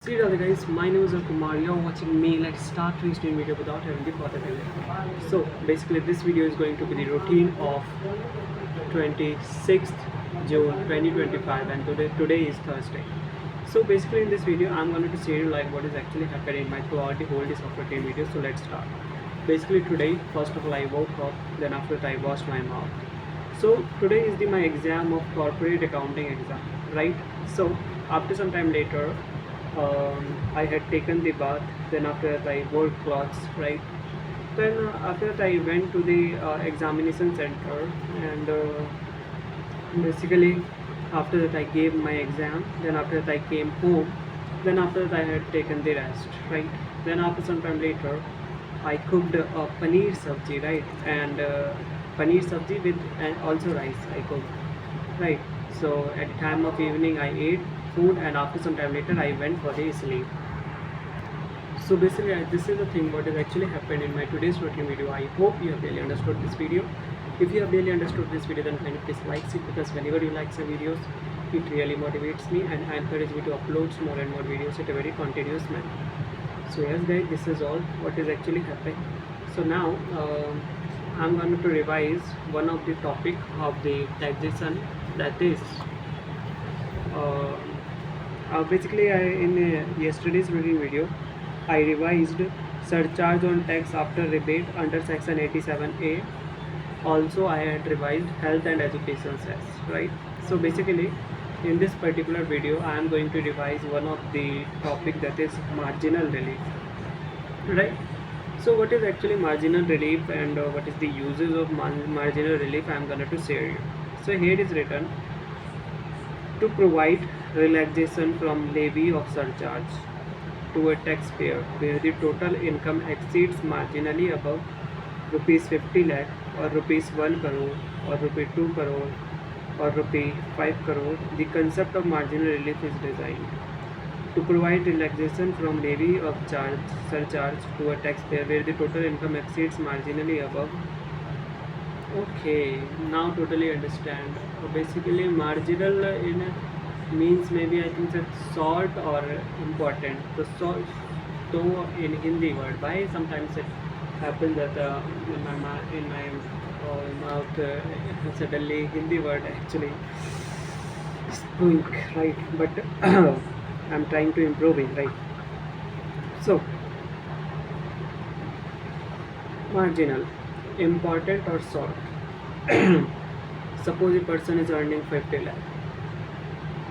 See you guys, my name is Kumar. You're watching me. Let's start today's new video without having the further delay. So basically this video is going to be the routine of 26th June 2025 and today is Thursday. So basically in this video I'm going to share you like what is actually happening in my throughout the whole day of routine video. So let's start. Basically today first of all I woke up, then after that I washed my mouth. So today is my exam of corporate accounting exam, right? So after some time later I had taken the bath, then after that I wore clothes, right? Then after that I went to the examination center and basically after that I gave my exam, then after that I came home, then after that I had taken the rest, right? Then after some time later I cooked paneer sabji, right? And paneer sabji with and also rice I cooked, right? So at the time of evening I ate food and after some time later I went for the sleep. So basically this is the thing what has actually happened in my today's routine video. I hope you have really understood this video. If you have really understood this video, then kindly please like it, because whenever you like some videos it really motivates me and I encourage me to upload more and more videos at a very continuous manner. So yes guys, this is all what is actually happening. So now I'm going to revise one of the topic of the taxation, that is basically in yesterday's routine video I revised surcharge on tax after rebate under section 87A. Also I had revised health and education cess, right? So basically in this particular video I am going to revise one of the topic, that is marginal relief, right? So what is actually marginal relief and what is the uses of marginal relief I am going to share you. So here it is written: to provide relaxation from levy of surcharge to a taxpayer where the total income exceeds marginally above rupees 50 lakh or rupees 1 crore or rupee 2 crore or rupee 5 crore. The concept of marginal relief is designed to provide relaxation from levy of surcharge to a taxpayer where the total income exceeds marginally above. Okay, now totally understand. Basically marginal in means maybe I think that's short or important. So in Hindi word, why sometimes it happens that in my mouth suddenly Hindi word actually squeak, right? But I'm trying to improve it, right? So marginal, important or short. Suppose a person is earning 50 lakh,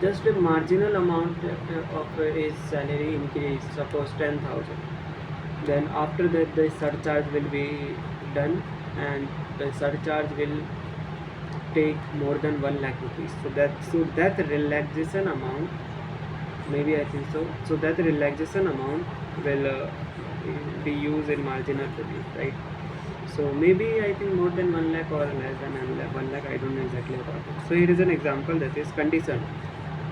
just a marginal amount of his salary increase, suppose 10,000, then after that the surcharge will be done and the surcharge will take more than 1 lakh rupees. So that relaxation amount, maybe I think so that relaxation amount will be used in marginal relief, right? So maybe I think more than 1 lakh or less than 1 lakh, I don't know exactly about it. So here is an example, that is condition: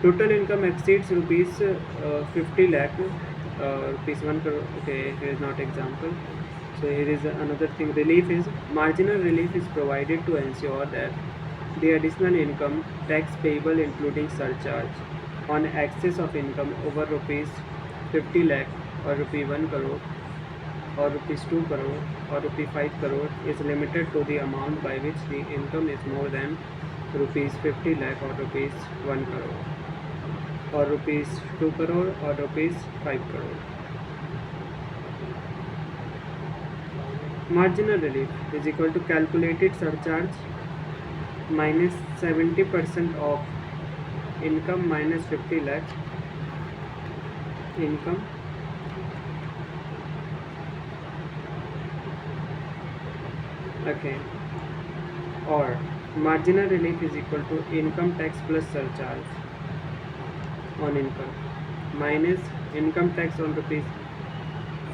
total income exceeds rupees 50 lakh, rupees 1 crore. Okay, here is not example. So here is another thing. Relief is marginal relief is provided to ensure that the additional income tax payable including surcharge on excess of income over rupees 50 lakh or rupee 1 crore or rupees 2 crore or rupee 5 crore is limited to the amount by which the income is more than rupees 50 lakh or rupees 1 crore or rupees 2 crore or rupees 5 crore. Marginal relief is equal to calculated surcharge minus 70% of income minus 50 lakh income okay, or marginal relief is equal to income tax plus surcharge on income minus income tax on rupees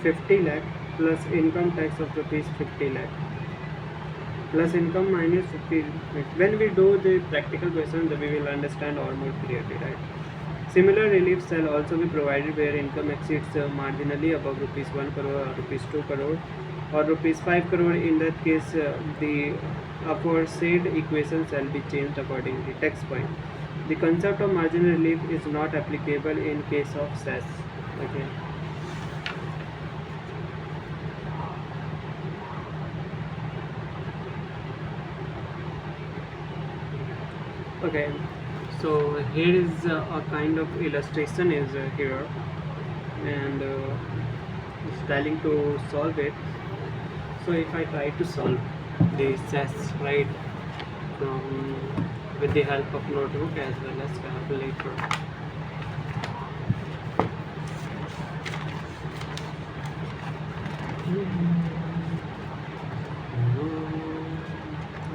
50 lakh plus income tax of rupees 50 lakh plus income minus 50. When we do the practical question, then we will understand all more clearly, right? Similar relief shall also be provided where income exceeds marginally above rupees 1 crore or rupees 2 crore or rupees 5 crore. In that case the aforesaid equation shall be changed accordingly. Text point: the concept of marginal relief is not applicable in case of cess. Okay. Okay, so here is a kind of illustration is here, and it's telling to solve it. So if I try to solve this chess, right, from with the help of notebook as well as calculator.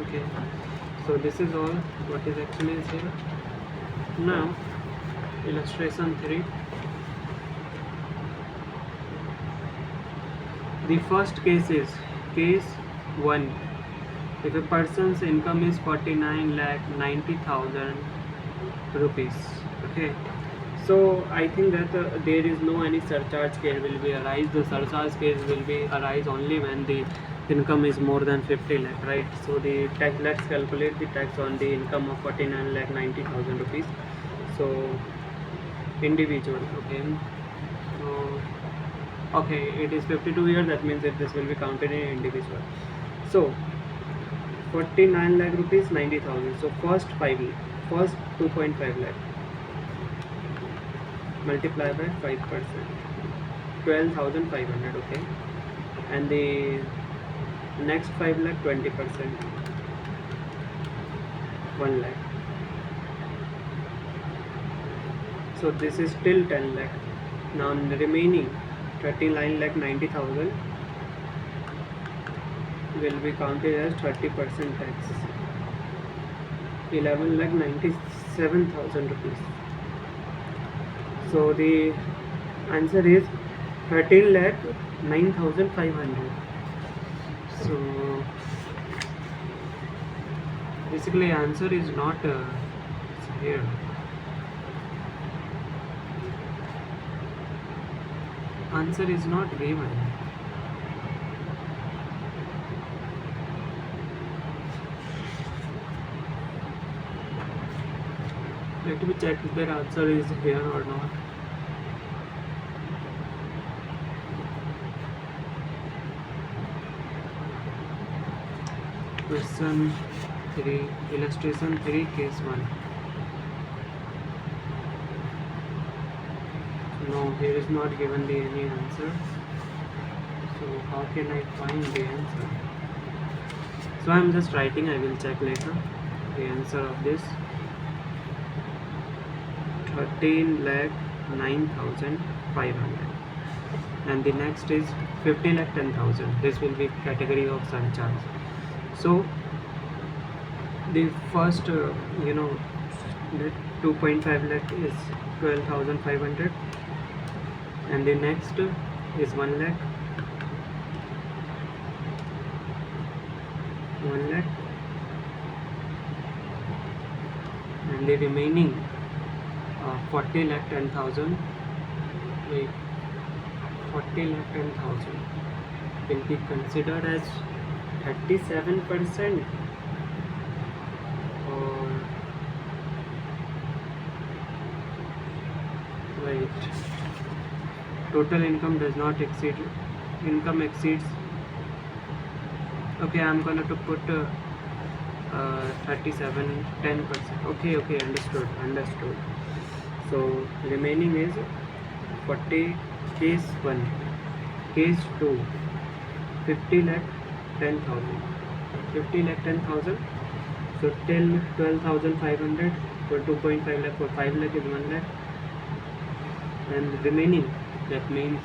Okay, so this is all what is actually is here. Now illustration 3. The first case is case 1. If a person's income is 49,90,000 rupees. Okay, so I think that there is no any surcharge case will be arise. The surcharge case will be arise only when the income is more than 50 lakh, right? So the tax, let's calculate the tax on the income of 49,90,000 rupees. So individual, okay. Okay, it is 52 years, that means that this will be counted in individual. So 49 lakh rupees 90,000. So first 2.5 lakh multiply by 5%, 12,500. Okay, and the next 5 lakh 20%, 1 lakh. So this is still 10 lakh. Now the remaining 39 lakh 90,000 will be counted as 30% tax, 11 lakh 97,000 rupees. So the answer is 13 lakh 9,500. So basically answer is not here. Answer is not given. Let me check if their answer is here or not. Question 3, illustration 3, case 1. No, here is not given the any answer. So how can I find the answer? So I am just writing, I will check later the answer of this. 13 lakh 9,500, and the next is 50 lakh 10,000. This will be category of surcharge. So the first the 2.5 lakh is 12,500, and the next is 1 lakh, 1 lakh, and the remaining 40 lakh 10,000. Wait, 40 lakh 10,000 will be considered as 37%, or wait, total income does not exceed, income exceeds. Okay, I'm gonna to put 37 10%. Okay, understood. So remaining is 40, case 1, case 2, 50 lakh 10,000, 50 lakh 10,000. So till 12,500 for 2.5 lakh, for 5 lakh is 1 lakh, and remaining, that means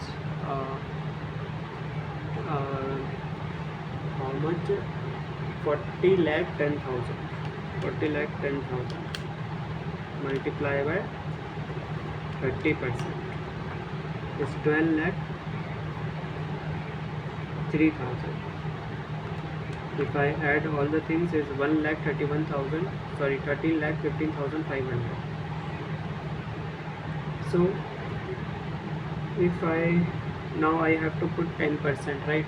how much? 40 lakh 10,000, 40 lakh 10,000 multiply by 30% is 12 lakh 3,000. If I add all the things is 1 lakh 31,000, sorry, 13 lakh 15,500. So if now I have to put 10%, right?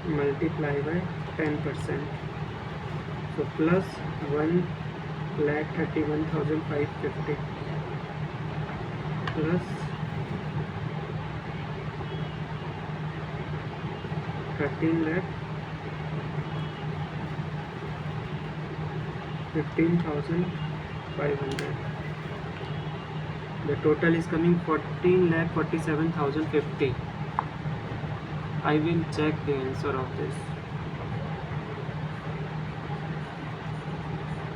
Multiply by 10%. So plus 1 lakh 31,550 plus 13 lakh 15,500. The total is coming 14 lakh 47,050. I will check the answer of this.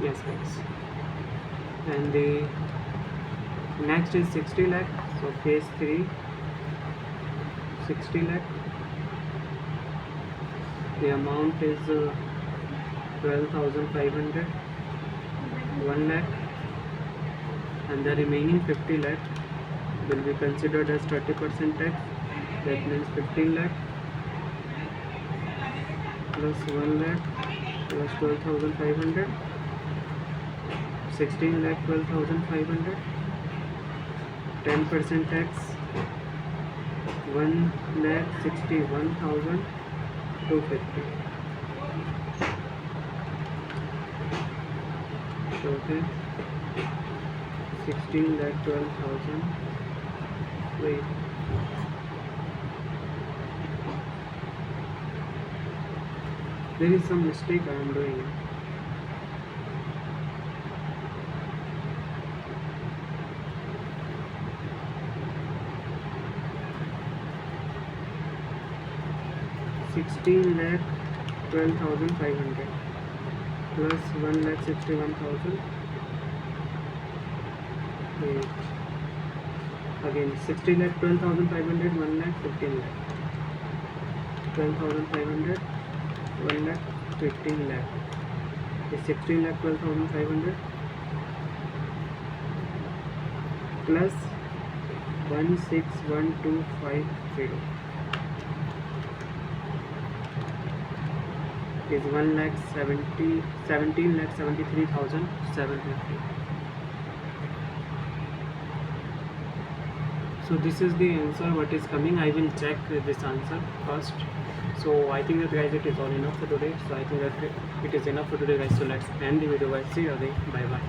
Yes guys. And the next is 60 lakh. So phase 3, 60 lakh. The amount is 12,500, 1 lakh, and the remaining 50 lakh will be considered as 30% tax. That means 15 lakh plus 1 lakh plus 12,500, 16 lakh 12,500, 10% tax 1,61,250. Okay, 16 lakh 12,000. Wait, there is some mistake I am doing. $16 lakh 12,500 plus 1,61,000. Wait. Again 60 lakh 12,500, 1 lakh 15 lakh 12,500, 1 lakh 15 lakh is 16 lakh 12,500 plus 161,250 is 17,73,750. So this is the answer what is coming. I will check this answer first. So I think that guys it is all enough for today. So I think that it is enough for today guys. So let's end the video guys. See you again. Bye bye.